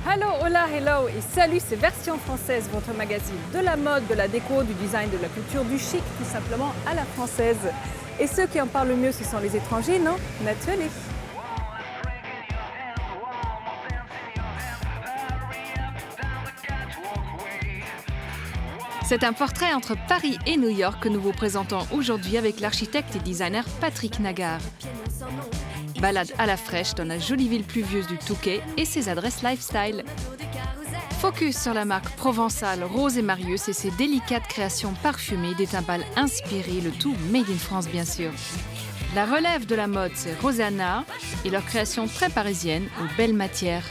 Hello, hola, hello et salut, c'est Version Française, votre magazine de la mode, de la déco, du design, de la culture, du chic, tout simplement à la française. Et ceux qui en parlent le mieux, ce sont les étrangers, non? Natürlich. C'est un portrait entre Paris et New York que nous vous présentons aujourd'hui avec l'architecte et designer Patrick Nagar. Balade à la fraîche dans la jolie ville pluvieuse du Touquet et ses adresses lifestyle. Focus sur la marque provençale Rose et Marius et ses délicates créations parfumées des timbales inspirées, le tout made in France bien sûr. La relève de la mode, c'est Rosanna et leur création très parisienne aux belles matières.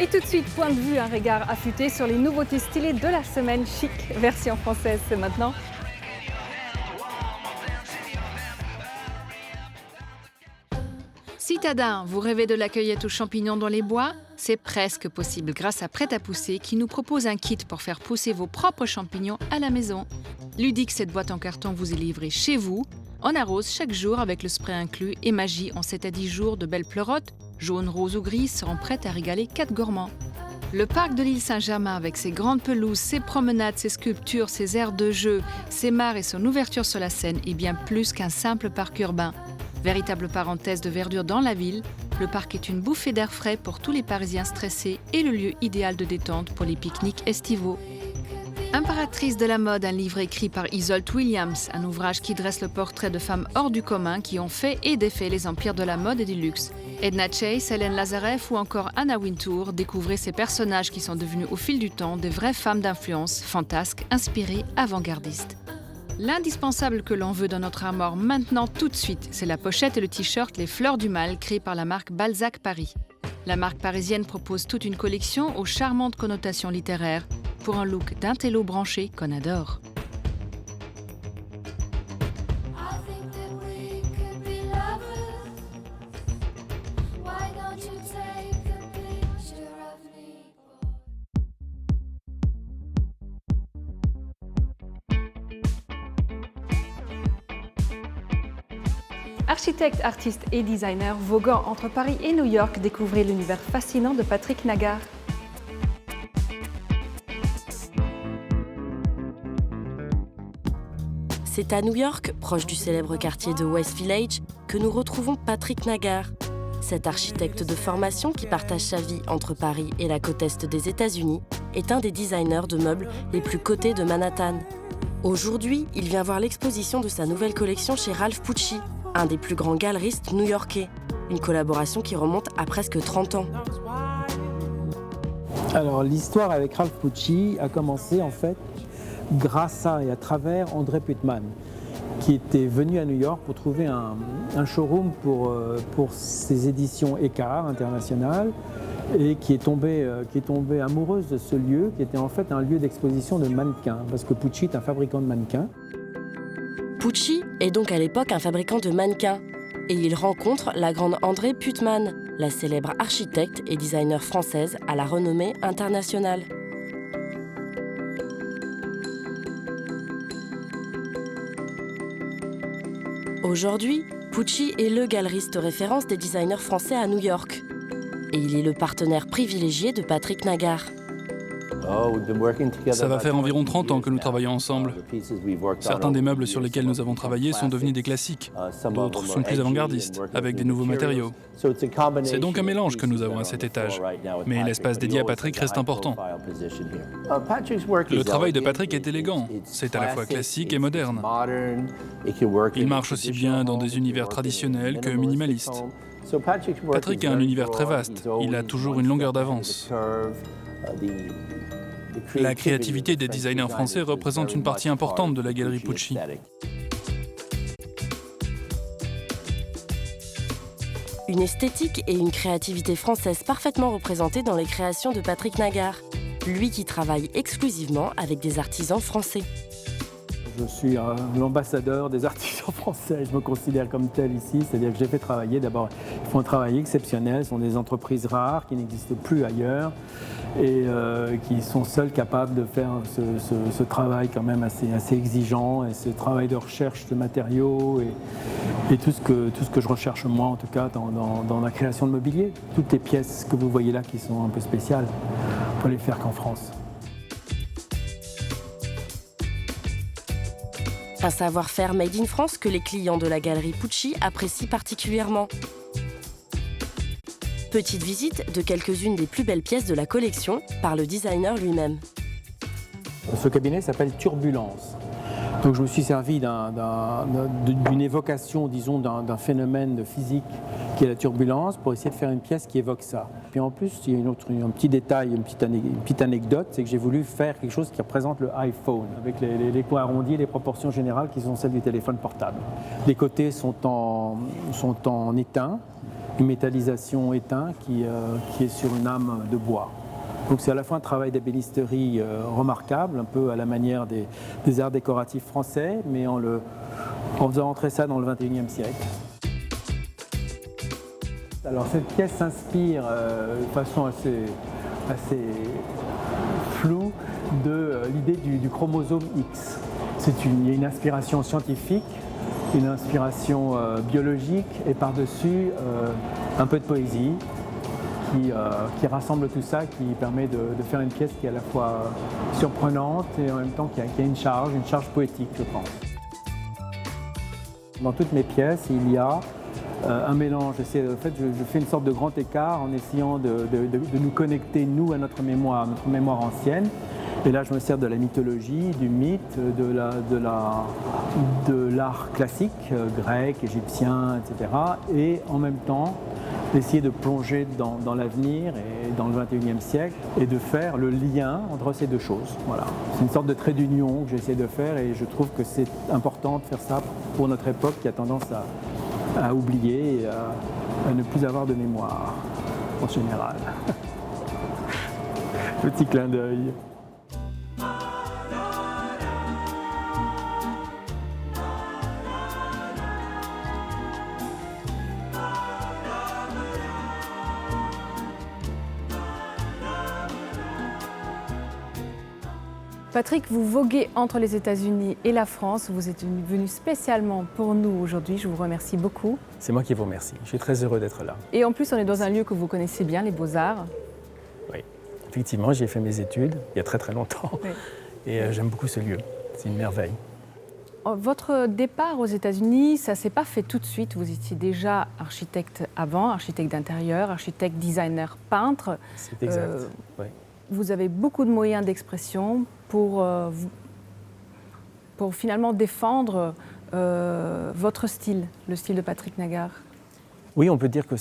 Et tout de suite, point de vue, un regard affûté sur les nouveautés stylées de la semaine chic, version française, c'est maintenant. Citadin, vous rêvez de la cueillette aux champignons dans les bois? C'est presque possible grâce à Prêt à Pousser qui nous propose un kit pour faire pousser vos propres champignons à la maison. Ludique, cette boîte en carton vous est livrée chez vous. On arrose chaque jour avec le spray inclus et magie en 7 à 10 jours de belles pleurotes, jaune, rose ou gris, seront prêtes à régaler 4 gourmands. Le parc de l'île Saint-Germain avec ses grandes pelouses, ses promenades, ses sculptures, ses aires de jeu, ses mares et son ouverture sur la Seine est bien plus qu'un simple parc urbain. Véritable parenthèse de verdure dans la ville, le parc est une bouffée d'air frais pour tous les Parisiens stressés et le lieu idéal de détente pour les pique-niques estivaux. Impératrice de la mode, un livre écrit par Isolde Williams, un ouvrage qui dresse le portrait de femmes hors du commun qui ont fait et défait les empires de la mode et du luxe. Edna Chase, Hélène Lazareff ou encore Anna Wintour, découvrez ces personnages qui sont devenus au fil du temps des vraies femmes d'influence, fantasques, inspirées, avant-gardistes. L'indispensable que l'on veut dans notre armoire maintenant tout de suite, c'est la pochette et le t-shirt Les Fleurs du Mal, créé par la marque Balzac Paris. La marque parisienne propose toute une collection aux charmantes connotations littéraires pour un look d'intello branché qu'on adore. Architecte, artiste et designer, voguant entre Paris et New York, découvrez l'univers fascinant de Patrick Nagar. C'est à New York, proche du célèbre quartier de West Village, que nous retrouvons Patrick Nagar. Cet architecte de formation qui partage sa vie entre Paris et la côte est des États-Unis est un des designers de meubles les plus cotés de Manhattan. Aujourd'hui, il vient voir l'exposition de sa nouvelle collection chez Ralph Pucci, un des plus grands galeristes new-yorkais. Une collaboration qui remonte à presque 30 ans. Alors l'histoire avec Ralph Pucci a commencé en fait grâce à et à travers André Putman, qui était venu à New York pour trouver un showroom pour ses éditions Écart internationales et qui est tombée amoureuse de ce lieu qui était en fait un lieu d'exposition de mannequins parce que Pucci est un fabricant de mannequins. Pucci est donc à l'époque un fabricant de mannequins et il rencontre la grande André Putman, la célèbre architecte et designer française à la renommée internationale. Aujourd'hui, Pucci est le galeriste référence des designers français à New York. Et il est le partenaire privilégié de Patrick Nagar. Ça va faire environ 30 ans que nous travaillons ensemble. Certains des meubles sur lesquels nous avons travaillé sont devenus des classiques. D'autres sont plus avant-gardistes, avec des nouveaux matériaux. C'est donc un mélange que nous avons à cet étage. Mais l'espace dédié à Patrick reste important. Le travail de Patrick est élégant. C'est à la fois classique et moderne. Il marche aussi bien dans des univers traditionnels que minimalistes. Patrick a un univers très vaste. Il a toujours une longueur d'avance. La créativité des designers français représente une partie importante de la galerie Pucci. Une esthétique et une créativité française parfaitement représentées dans les créations de Patrick Nagar, lui qui travaille exclusivement avec des artisans français. Je suis l'ambassadeur des artisans français, je me considère comme tel ici, c'est-à-dire que j'ai fait travailler, d'abord, ils font un travail exceptionnel, ce sont des entreprises rares qui n'existent plus ailleurs et qui sont seules capables de faire ce travail quand même assez exigeant, et ce travail de recherche de matériaux et tout ce que je recherche moi en tout cas dans la création de mobilier. Toutes les pièces que vous voyez là qui sont un peu spéciales, on peut les faire qu'en France. Un savoir-faire made in France que les clients de la galerie Pucci apprécient particulièrement. Petite visite de quelques-unes des plus belles pièces de la collection par le designer lui-même. Ce cabinet s'appelle Turbulence. Donc je me suis servi d'une évocation, disons, d'un phénomène physique qui est la turbulence pour essayer de faire une pièce qui évoque ça. Puis en plus, il y a un petit détail, une petite anecdote, c'est que j'ai voulu faire quelque chose qui représente le iPhone, avec les coins arrondis et les proportions générales qui sont celles du téléphone portable. Les côtés sont en étain, une métallisation éteint qui est sur une âme de bois. Donc c'est à la fois un travail d'ébénisterie remarquable, un peu à la manière des arts décoratifs français, mais en faisant entrer ça dans le XXIe siècle. Alors cette pièce s'inspire de façon assez floue de l'idée du chromosome X. Il y a une inspiration scientifique, une inspiration biologique et par-dessus un peu de poésie. Qui rassemble tout ça, qui permet de faire une pièce qui est à la fois surprenante et en même temps qui a une charge poétique, je pense. Dans toutes mes pièces, il y a un mélange. Je fais une sorte de grand écart en essayant de nous connecter, nous, à notre mémoire ancienne. Et là, je me sers de la mythologie, du mythe, de l'art classique, grec, égyptien, etc. Et en même temps, d'essayer de plonger dans l'avenir et dans le XXIe siècle et de faire le lien entre ces deux choses. Voilà. C'est une sorte de trait d'union que j'essaie de faire et je trouve que c'est important de faire ça pour notre époque qui a tendance à oublier et à ne plus avoir de mémoire en général. Petit clin d'œil. Patrick, vous voguez entre les États-Unis et la France. Vous êtes venu spécialement pour nous aujourd'hui. Je vous remercie beaucoup. C'est moi qui vous remercie. Je suis très heureux d'être là. Et en plus, on est dans un lieu que vous connaissez bien, les Beaux-Arts. Oui, effectivement, j'y ai fait mes études il y a très très longtemps. Oui. Et j'aime beaucoup ce lieu. C'est une merveille. Votre départ aux États-Unis, ça ne s'est pas fait tout de suite. Vous étiez déjà architecte avant, architecte d'intérieur, architecte, designer, peintre. C'est exact, oui. Vous avez beaucoup de moyens d'expression pour finalement défendre votre style, le style de Patrick Nagar. Oui, on peut dire que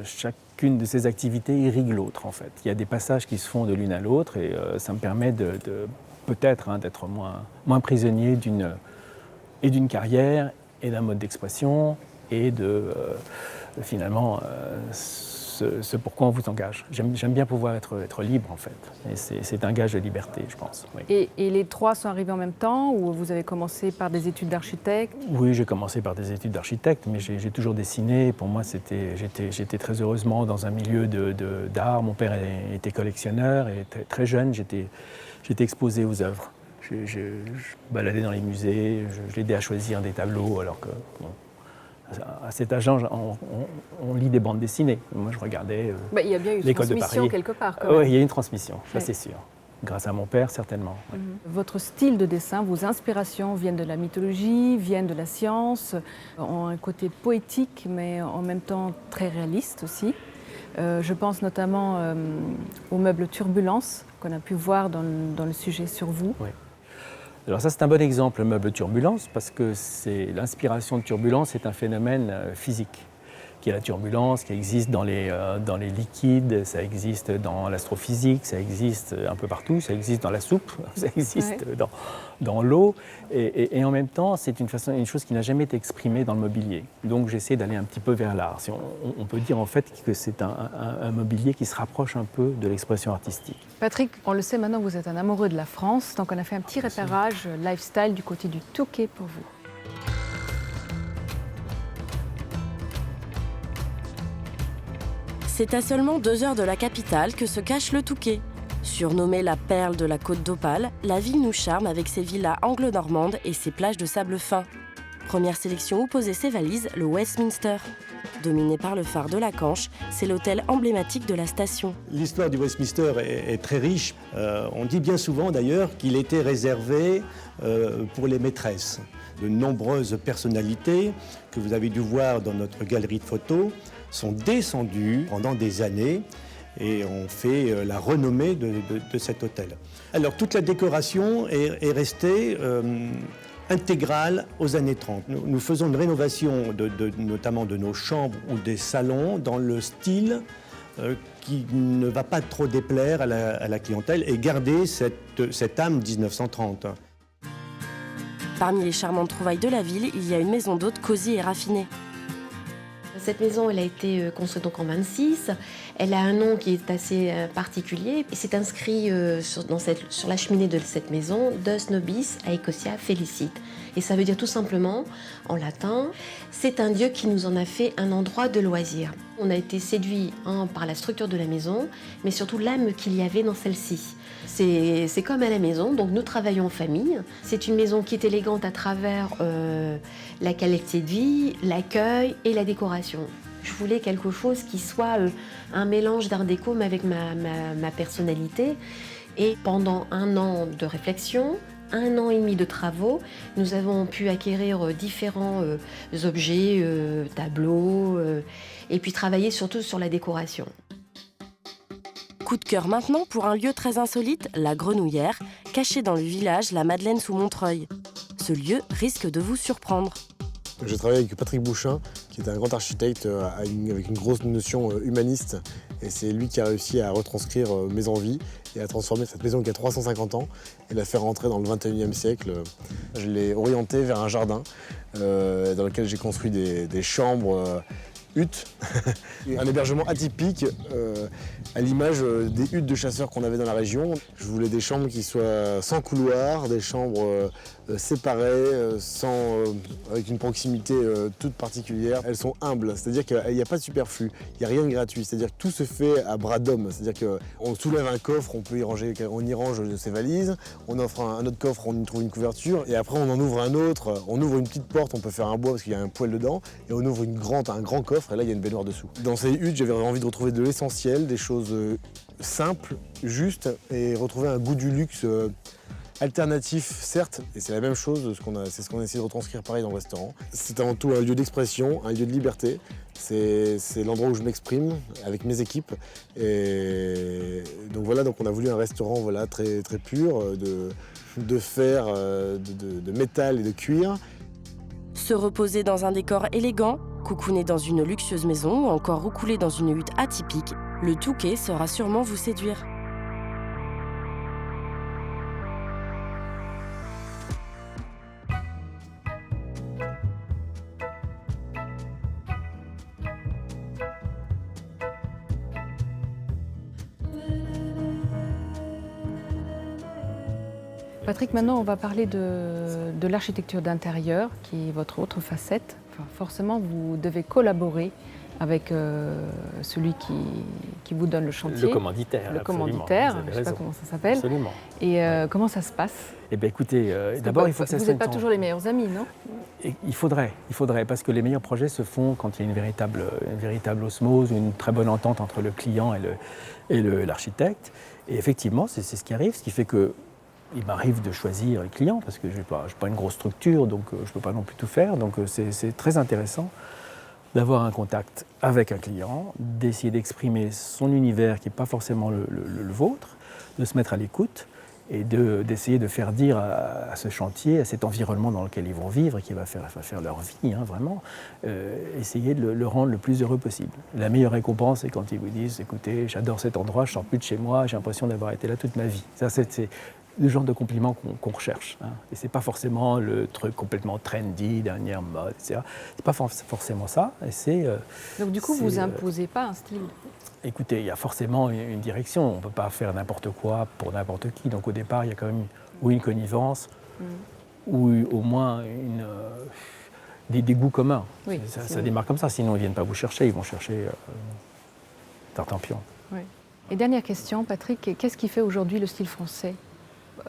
chacune de ces activités irrigue l'autre en fait. Il y a des passages qui se font de l'une à l'autre et ça me permet peut-être d'être moins prisonnier d'une carrière et d'un mode d'expression et finalement ce pourquoi on vous engage. J'aime bien pouvoir être libre en fait. Et c'est un gage de liberté, je pense. Oui. Et les trois sont arrivés en même temps ou vous avez commencé par des études d'architecte? Oui, j'ai commencé par des études d'architecte, mais j'ai toujours dessiné. Pour moi, j'étais très heureusement dans un milieu d'art. Mon père était collectionneur et très jeune, j'étais exposé aux œuvres. Je baladais dans les musées, je l'aidais à choisir des tableaux alors que... Bon, à cet âge-là, on lit des bandes dessinées. Moi, je regardais il y a bien eu une transmission quelque part. Oui, il y a une transmission, ça c'est sûr. Grâce à mon père, certainement. Oui. Votre style de dessin, vos inspirations viennent de la mythologie, viennent de la science, ont un côté poétique, mais en même temps très réaliste aussi. Je pense notamment au meuble Turbulence qu'on a pu voir dans le sujet sur vous. Oui. Alors ça, c'est un bon exemple, le meuble Turbulence, parce que l'inspiration de Turbulence est un phénomène physique qui est la turbulence, qui existe dans les liquides, ça existe dans l'astrophysique, ça existe un peu partout, ça existe dans la soupe, ça existe dans l'eau. Et en même temps, c'est une chose qui n'a jamais été exprimée dans le mobilier. Donc j'essaie d'aller un petit peu vers l'art. On peut dire en fait que c'est un mobilier qui se rapproche un peu de l'expression artistique. Patrick, on le sait maintenant, vous êtes un amoureux de la France, donc on a fait un petit repérage lifestyle du côté du Touquet pour vous. C'est à seulement 2 heures de la capitale que se cache le Touquet. Surnommée la perle de la Côte d'Opale, la ville nous charme avec ses villas anglo-normandes et ses plages de sable fin. Première sélection où poser ses valises, le Westminster. Dominé par le phare de la Canche, c'est l'hôtel emblématique de la station. L'histoire du Westminster est très riche. On dit bien souvent d'ailleurs qu'il était réservé pour les maîtresses. De nombreuses personnalités que vous avez dû voir dans notre galerie de photos sont descendues pendant des années et ont fait la renommée de cet hôtel. Alors toute la décoration est restée intégrale aux années 30. Nous faisons une rénovation notamment de nos chambres ou des salons dans le style qui ne va pas trop déplaire à la clientèle et garder cette âme 1930. Parmi les charmantes trouvailles de la ville, il y a une maison d'hôte cosy et raffinée. Cette maison, elle a été construite donc en 26. Elle a un nom qui est assez particulier. Et c'est inscrit sur la cheminée de cette maison, Deus nobis aequotia felicit. Et ça veut dire tout simplement, en latin, c'est un dieu qui nous en a fait un endroit de loisir. On a été séduit par la structure de la maison, mais surtout l'âme qu'il y avait dans celle-ci. C'est comme à la maison, donc nous travaillons en famille. C'est une maison qui est élégante à travers la qualité de vie, l'accueil et la décoration. Je voulais quelque chose qui soit un mélange d'art déco mais avec ma personnalité. Et pendant 1 an de réflexion, 1 an et demi de travaux, nous avons pu acquérir différents objets, tableaux, et puis travailler surtout sur la décoration. Coup de cœur maintenant pour un lieu très insolite, la Grenouillère, caché dans le village La Madeleine sous Montreuil. Ce lieu risque de vous surprendre. J'ai travaillé avec Patrick Bouchin, qui est un grand architecte avec une grosse notion humaniste. Et c'est lui qui a réussi à retranscrire mes envies et à transformer cette maison qui a 350 ans et la faire rentrer dans le 21e siècle. Je l'ai orienté vers un jardin dans lequel j'ai construit des chambres huttes. Un hébergement atypique à l'image des huttes de chasseurs qu'on avait dans la région. Je voulais des chambres qui soient sans couloir, des chambres séparées, avec une proximité toute particulière. Elles sont humbles, c'est-à-dire qu'il n'y a pas de superflu, il n'y a rien de gratuit. C'est-à-dire que tout se fait à bras d'homme. C'est-à-dire qu'on soulève un coffre, on y range ses valises, on offre un autre coffre, on y trouve une couverture, et après on en ouvre un autre, on ouvre une petite porte, on peut faire un bois parce qu'il y a un poêle dedans, et on ouvre un grand coffre, et là il y a une baignoire dessous. Dans ces huttes, j'avais envie de retrouver de l'essentiel, des choses simples, justes, et retrouver un goût du luxe alternatif, certes, et c'est la même chose, c'est ce qu'on a essayé de retranscrire pareil dans le restaurant. C'est avant tout un lieu d'expression, un lieu de liberté. C'est l'endroit où je m'exprime avec mes équipes. Et donc voilà, donc on a voulu un restaurant voilà, très, très pur, de fer, de métal et de cuir. Se reposer dans un décor élégant, coucouner dans une luxueuse maison ou encore roucouler dans une hutte atypique, le Touquet saura sûrement vous séduire. Patrick, maintenant on va parler de l'architecture d'intérieur, qui est votre autre facette. Enfin, forcément, vous devez collaborer avec celui qui vous donne le chantier. Le commanditaire. Le commanditaire, je ne sais pas comment ça s'appelle. Absolument. Et comment ça se passe? Eh bien écoutez, d'abord il faut que ça Vous soit... n'êtes pas toujours les meilleurs amis, non? Il faudrait, parce que les meilleurs projets se font quand il y a une véritable osmose, une très bonne entente entre le client et l'architecte. Et effectivement, c'est ce qui arrive, ce qui fait que il m'arrive de choisir le client, parce que je n'ai pas une grosse structure, donc je ne peux pas non plus tout faire. Donc c'est très intéressant d'avoir un contact avec un client, d'essayer d'exprimer son univers qui n'est pas forcément le vôtre, de se mettre à l'écoute et d'essayer de faire dire à ce chantier, à cet environnement dans lequel ils vont vivre et qui va faire leur vie, vraiment, essayer de le rendre le plus heureux possible. La meilleure récompense, c'est quand ils vous disent « Écoutez, j'adore cet endroit, je ne sors plus de chez moi, j'ai l'impression d'avoir été là toute ma vie ». Ça, c'est le genre de compliment qu'on recherche. Et ce n'est pas forcément le truc complètement trendy, dernière mode, etc. Ce n'est pas forcément ça. Donc du coup, vous n'imposez pas un style? Écoutez, il y a forcément une direction. On ne peut pas faire n'importe quoi pour n'importe qui. Donc au départ, il y a quand même une connivence ou au moins des goûts communs. Oui, ça démarre comme ça. Sinon, ils ne viennent pas vous chercher. Ils vont chercher Tartampion. Oui. Et dernière question, Patrick, qu'est-ce qui fait aujourd'hui le style français?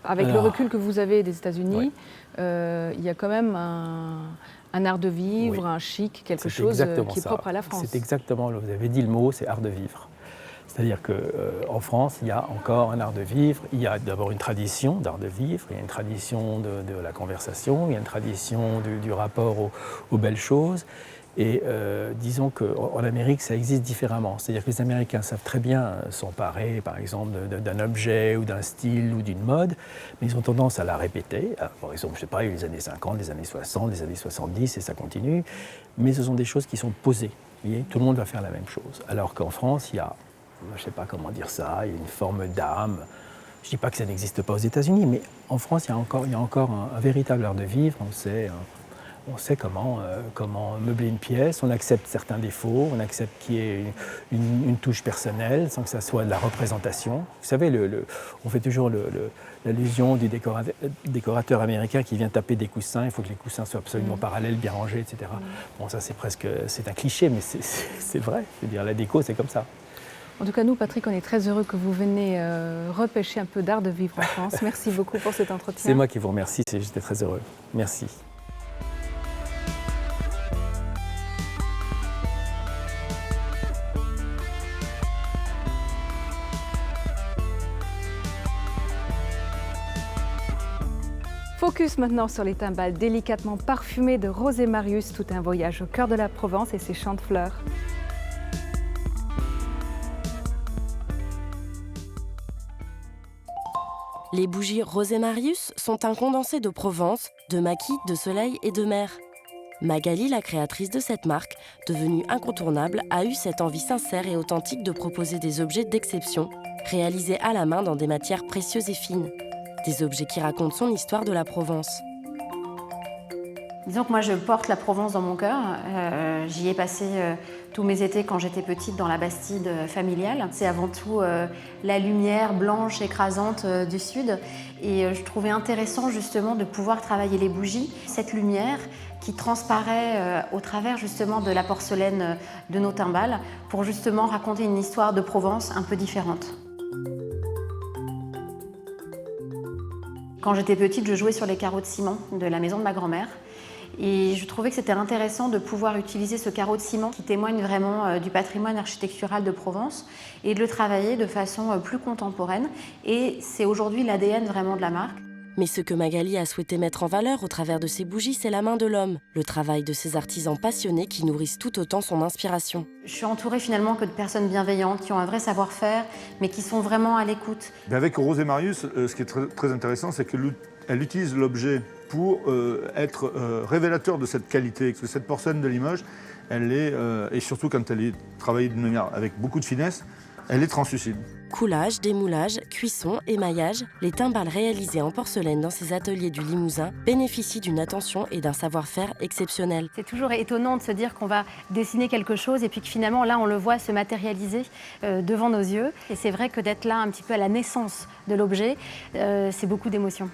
Avec le recul que vous avez des États-Unis, il y a quand même un art de vivre, un chic, quelque chose qui est propre à la France. C'est exactement, vous avez dit le mot, c'est art de vivre. C'est-à-dire qu'en France, il y a encore un art de vivre. Il y a d'abord une tradition d'art de vivre, il y a une tradition de la conversation, il y a une tradition du rapport aux belles choses. Et disons qu'en Amérique, ça existe différemment. C'est-à-dire que les Américains savent très bien s'emparer, par exemple, d'un objet ou d'un style ou d'une mode, mais ils ont tendance à la répéter. Alors, par exemple, je ne sais pas, il y a eu les années 50, les années 60, les années 70, et ça continue. Mais ce sont des choses qui sont posées. Vous voyez, tout le monde va faire la même chose. Alors qu'en France, il y a, je ne sais pas comment dire ça, il y a une forme d'âme. Je ne dis pas que ça n'existe pas aux États-Unis, mais en France, il y a encore un véritable art de vivre. On sait comment meubler une pièce, on accepte certains défauts, on accepte qu'il y ait une touche personnelle sans que ça soit de la représentation. Vous savez, on fait toujours l'allusion du décorateur américain qui vient taper des coussins, il faut que les coussins soient absolument parallèles, bien rangés, etc. Bon, ça c'est un cliché, mais c'est vrai. Je veux dire, la déco, c'est comme ça. En tout cas, nous, Patrick, on est très heureux que vous venez repêcher un peu d'art de vivre en France. Merci beaucoup pour cet entretien. C'est moi qui vous remercie, j'étais très heureux. Merci. Focus maintenant sur les timbales délicatement parfumées de Rosé Marius, tout un voyage au cœur de la Provence et ses champs de fleurs. Les bougies Rosé Marius sont un condensé de Provence, de maquis, de soleil et de mer. Magali, la créatrice de cette marque, devenue incontournable, a eu cette envie sincère et authentique de proposer des objets d'exception, réalisés à la main dans des matières précieuses et fines. Des objets qui racontent son histoire de la Provence. Disons que moi je porte la Provence dans mon cœur. J'y ai passé tous mes étés quand j'étais petite dans la Bastide familiale. C'est avant tout la lumière blanche écrasante du sud. Et je trouvais intéressant justement de pouvoir travailler les bougies. Cette lumière qui transparaît au travers justement de la porcelaine de nos timbales pour justement raconter une histoire de Provence un peu différente. Quand j'étais petite, je jouais sur les carreaux de ciment de la maison de ma grand-mère. Et je trouvais que c'était intéressant de pouvoir utiliser ce carreau de ciment qui témoigne vraiment du patrimoine architectural de Provence et de le travailler de façon plus contemporaine. Et c'est aujourd'hui l'ADN vraiment de la marque. Mais ce que Magali a souhaité mettre en valeur au travers de ses bougies, c'est la main de l'homme, le travail de ces artisans passionnés qui nourrissent tout autant son inspiration. Je suis entourée finalement que de personnes bienveillantes, qui ont un vrai savoir-faire, mais qui sont vraiment à l'écoute. Avec Rosé Marius, ce qui est très intéressant, c'est qu'elle utilise l'objet pour être révélateur de cette qualité. Parce que cette porcelaine de Limoges, elle est, et surtout quand elle est travaillée d'une manière avec beaucoup de finesse, elle est translucide. Coulage, démoulage, cuisson, émaillage, les timbales réalisées en porcelaine dans ces ateliers du Limousin bénéficient d'une attention et d'un savoir-faire exceptionnels. C'est toujours étonnant de se dire qu'on va dessiner quelque chose et puis que finalement là on le voit se matérialiser devant nos yeux. Et c'est vrai que d'être là un petit peu à la naissance de l'objet, c'est beaucoup d'émotions.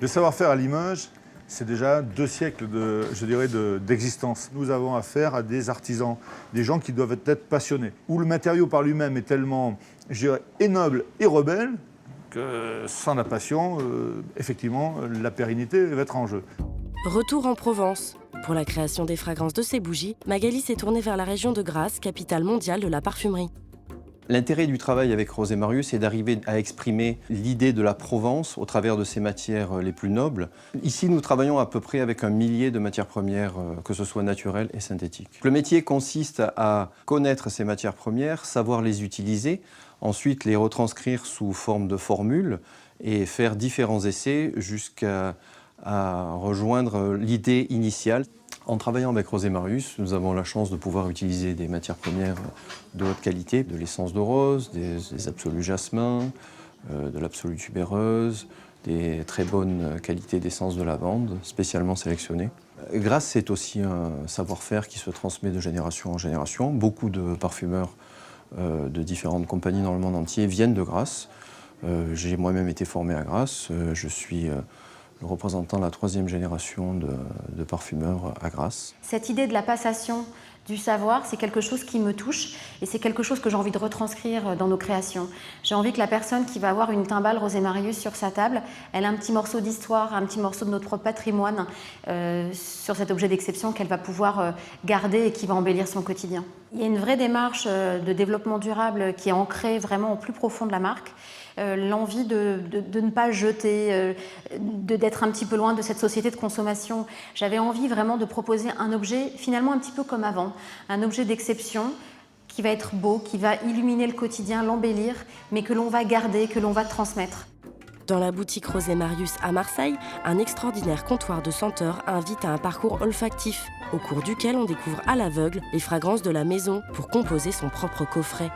Le savoir-faire à Limoges, c'est déjà 2 siècles d'existence. Nous avons affaire à des artisans, des gens qui doivent être passionnés, où le matériau par lui-même est tellement, je dirais, noble et rebelle, que sans la passion, effectivement, la pérennité va être en jeu. Retour en Provence. Pour la création des fragrances de ses bougies, Magali s'est tournée vers la région de Grasse, capitale mondiale de la parfumerie. L'intérêt du travail avec Rosé Marius, c'est d'arriver à exprimer l'idée de la Provence au travers de ses matières les plus nobles. Ici, nous travaillons à peu près avec 1 millier de matières premières, que ce soit naturelles et synthétiques. Le métier consiste à connaître ces matières premières, savoir les utiliser, ensuite les retranscrire sous forme de formules et faire différents essais jusqu'à rejoindre l'idée initiale. En travaillant avec Rosé Marius, nous avons la chance de pouvoir utiliser des matières premières de haute qualité, de l'essence de rose, des absolus jasmin, de l'absolue tubéreuse, des très bonnes qualités d'essence de lavande, spécialement sélectionnées. Grasse, c'est aussi un savoir-faire qui se transmet de génération en génération. Beaucoup de parfumeurs de différentes compagnies dans le monde entier viennent de Grasse. J'ai moi-même été formé à Grasse. Je suis le représentant de la 3e génération de parfumeurs à Grasse. Cette idée de la passation du savoir, c'est quelque chose qui me touche et c'est quelque chose que j'ai envie de retranscrire dans nos créations. J'ai envie que la personne qui va avoir une timbale Rosé Marius sur sa table, elle a un petit morceau d'histoire, un petit morceau de notre patrimoine sur cet objet d'exception qu'elle va pouvoir garder et qui va embellir son quotidien. Il y a une vraie démarche de développement durable qui est ancrée vraiment au plus profond de la marque. L'envie de ne pas jeter, d'être un petit peu loin de cette société de consommation. J'avais envie vraiment de proposer un objet finalement un petit peu comme avant, un objet d'exception qui va être beau, qui va illuminer le quotidien, l'embellir, mais que l'on va garder, que l'on va transmettre. Dans la boutique Rosé Marius à Marseille, un extraordinaire comptoir de senteurs invite à un parcours olfactif, au cours duquel on découvre à l'aveugle les fragrances de la maison pour composer son propre coffret.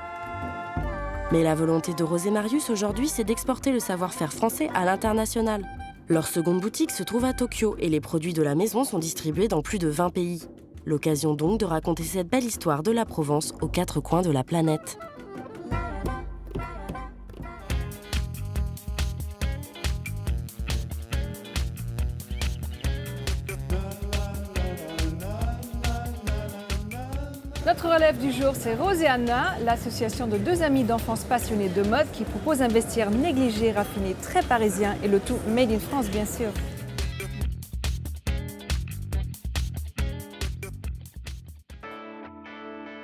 Mais la volonté de Rosé Marius aujourd'hui, c'est d'exporter le savoir-faire français à l'international. Leur seconde boutique se trouve à Tokyo et les produits de la maison sont distribués dans plus de 20 pays. L'occasion donc de raconter cette belle histoire de la Provence aux 4 coins de la planète. Notre relève du jour, c'est Rosé Anna, l'association de 2 amis d'enfance passionnés de mode qui propose un vestiaire négligé, raffiné, très parisien et le tout made in France, bien sûr.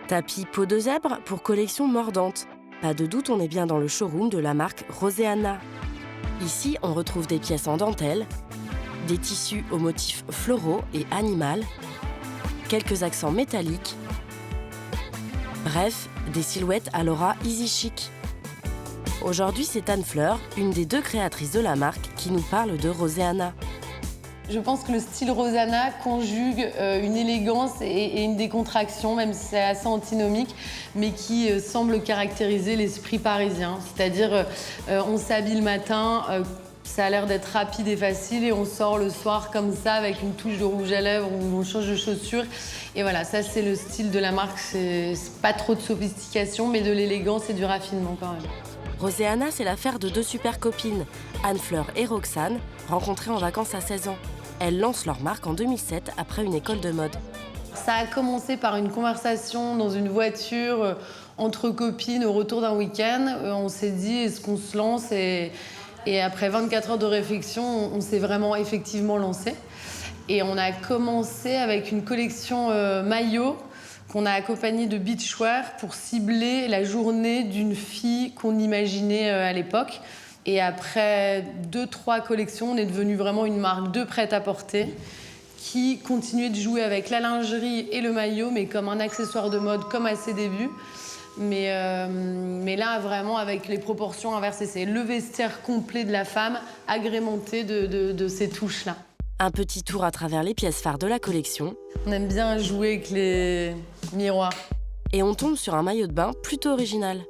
Tapis peau de zèbre pour collection mordante. Pas de doute, on est bien dans le showroom de la marque Rosé Anna. Ici, on retrouve des pièces en dentelle, des tissus aux motifs floraux et animal, quelques accents métalliques. Bref, des silhouettes à l'aura easy chic. Aujourd'hui, c'est Anne Fleur, une des 2 créatrices de la marque, qui nous parle de Rosé Anna. Je pense que le style Rosé Anna conjugue une élégance et une décontraction, même si c'est assez antinomique, mais qui semble caractériser l'esprit parisien. C'est-à-dire, on s'habille le matin, ça a l'air d'être rapide et facile, et on sort le soir comme ça, avec une touche de rouge à lèvres ou on change de chaussures. Et voilà, ça c'est le style de la marque, c'est pas trop de sophistication, mais de l'élégance et du raffinement quand même. Rosé Anna, c'est l'affaire de 2 super copines, Anne Fleur et Roxane, rencontrées en vacances à 16 ans. Elles lancent leur marque en 2007 après une école de mode. Ça a commencé par une conversation dans une voiture entre copines au retour d'un week-end. On s'est dit, est-ce qu'on se lance ? Et après 24 heures de réflexion, on s'est vraiment effectivement lancé. Et on a commencé avec une collection maillot qu'on a accompagnée de beachwear pour cibler la journée d'une fille qu'on imaginait à l'époque. Et après 2-3 collections, on est devenu vraiment une marque de prêt-à-porter qui continuait de jouer avec la lingerie et le maillot, mais comme un accessoire de mode, comme à ses débuts. Mais là, vraiment, avec les proportions inversées, c'est le vestiaire complet de la femme, agrémenté de ces touches-là. Un petit tour à travers les pièces phares de la collection. On aime bien jouer avec les miroirs. Et on tombe sur un maillot de bain plutôt original.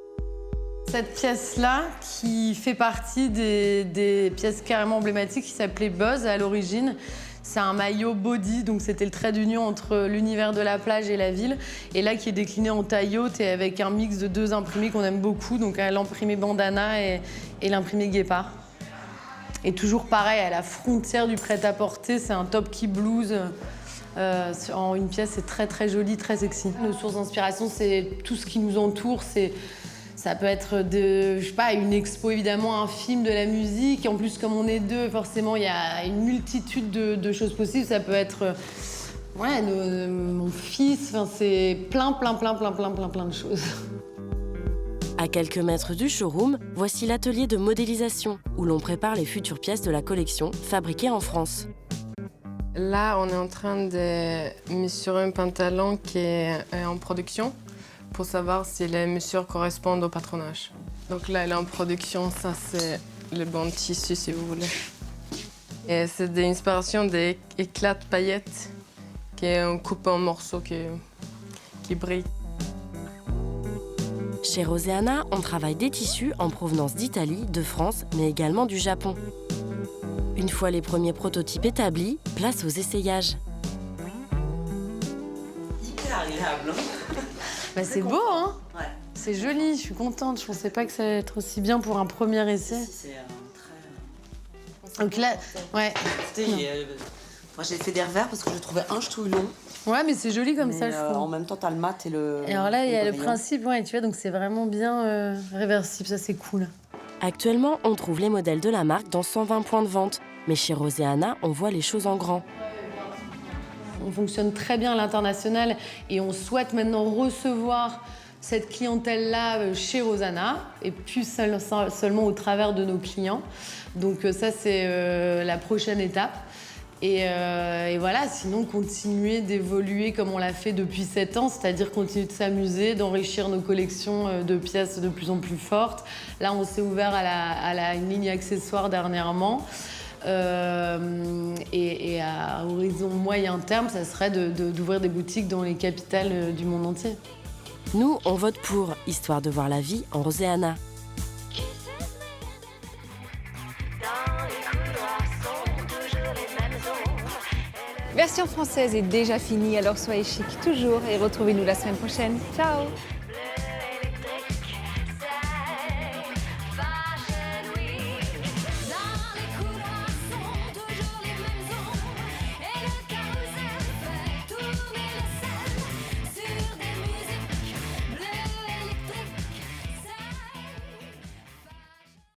Cette pièce-là, qui fait partie des pièces carrément emblématiques, qui s'appelait Buzz à l'origine. C'est un maillot body, donc c'était le trait d'union entre l'univers de la plage et la ville. Et là, qui est décliné en taille haute et avec un mix de 2 imprimés qu'on aime beaucoup, donc l'imprimé bandana et l'imprimé guépard. Et toujours pareil, à la frontière du prêt-à-porter, c'est un top key blues. En une pièce, c'est très très joli, très sexy. Nos sources d'inspiration, c'est tout ce qui nous entoure. Ça peut être une expo évidemment, un film, de la musique. En plus, comme on est 2, forcément, il y a une multitude de choses possibles. Ça peut être mon fils. Enfin, c'est plein de choses. À quelques mètres du showroom, voici l'atelier de modélisation, où l'on prépare les futures pièces de la collection fabriquées en France. Là, on est en train de mesurer un pantalon qui est en production pour savoir si les mesures correspondent au patronage. Donc là, elle est en production, ça c'est le bon tissu si vous voulez. Et c'est des inspirations des éclats de paillettes qu'on coupe en morceaux qui brillent. Chez Roseana, on travaille des tissus en provenance d'Italie, de France, mais également du Japon. Une fois les premiers prototypes établis, place aux essayages. Hyper agréable. Bah, c'est beau, hein? Ouais. C'est joli, je suis contente. Je pensais pas que ça allait être aussi bien pour un premier essai. C'est Donc là, ouais. Moi, j'ai fait des revers parce que je trouvais un ch'touille long. Ouais, mais c'est joli comme ça, je trouve. En même temps, t'as le mat et le. Et alors là, il y a le principe, ouais, tu vois, donc c'est vraiment bien réversible, ça c'est cool. Actuellement, on trouve les modèles de la marque dans 120 points de vente. Mais chez Roseana, on voit les choses en grand. On fonctionne très bien à l'international et on souhaite maintenant recevoir cette clientèle-là chez Roseana et plus seulement au travers de nos clients. Donc ça, c'est la prochaine étape. Et voilà, sinon continuer d'évoluer comme on l'a fait depuis 7 ans, c'est-à-dire continuer de s'amuser, d'enrichir nos collections de pièces de plus en plus fortes. Là, on s'est ouvert à une ligne accessoire dernièrement. Et à horizon moyen terme, ça serait d'ouvrir des boutiques dans les capitales du monde entier. Nous, on vote pour, histoire de voir la vie en Roseana. Version française est déjà finie, alors soyez chic toujours et retrouvez-nous la semaine prochaine. Ciao!